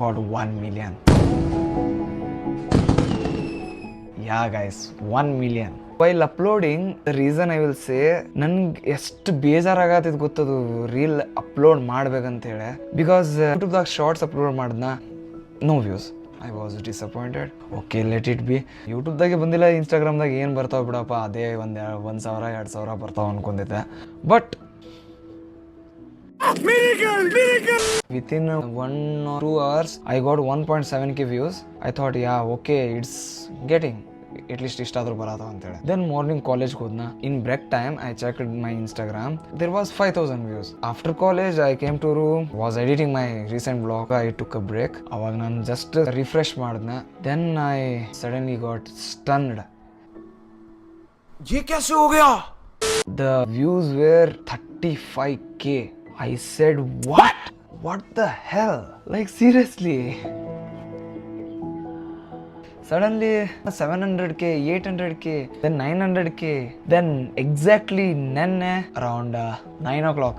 got 1 million. Yeah guys, 1 million. While uploading, the reason I will say, ನನ್ಗೆ ಎಷ್ಟು ಬೇಜಾರಾಗತ್ತಿದ್ ಗೊತ್ತದು ರೀಲ್ ಅಪ್ಲೋಡ್ ಮಾಡ್ಬೇಕಂತೇಳಿ. ಬಿಕಾಸ್ ಯೂಟ್ಯೂಬ್ದಾಗ ಶಾರ್ಟ್ಸ್ ಅಪ್ಲೋಡ್ ಮಾಡಿದ್ನ, no views. I was disappointed. Okay, let it be. ಯೂಟ್ಯೂಬ್ದಾಗೆ ಬಂದಿಲ್ಲ, ಇನ್ಸ್ಟಾಗ್ರಾಮ್ದಾಗ ಏನು ಬರ್ತಾವ ಬಿಡಪ್ಪ, ಅದೇ 1,000-2,000 ಬರ್ತಾವ ಅನ್ಕೊಂಡಿದ್ದೆ. But within 1 or 2 hours I got 1.7k views. I thought, yeah, okay, it's getting at least ಇಷ್ಟಾದ್ರೂ ಬರತ್ತವ ಅಂತೇಳಿ. Then morning college ಹೋದ್ನ. In break time I checked my Instagram. There was 5,000 views. After college I came to room, was editing my recent vlog. I took a break. ಅವಾಗ ನಾನು just refresh ಮಾಡಿದ್ನ. Then I suddenly got stunned. ये कैसे हो गया? The views were 35k. I said, what? What the hell? Like seriously? Suddenly 700k, 800k, then 900k, then exactly nenne around 9 o'clock.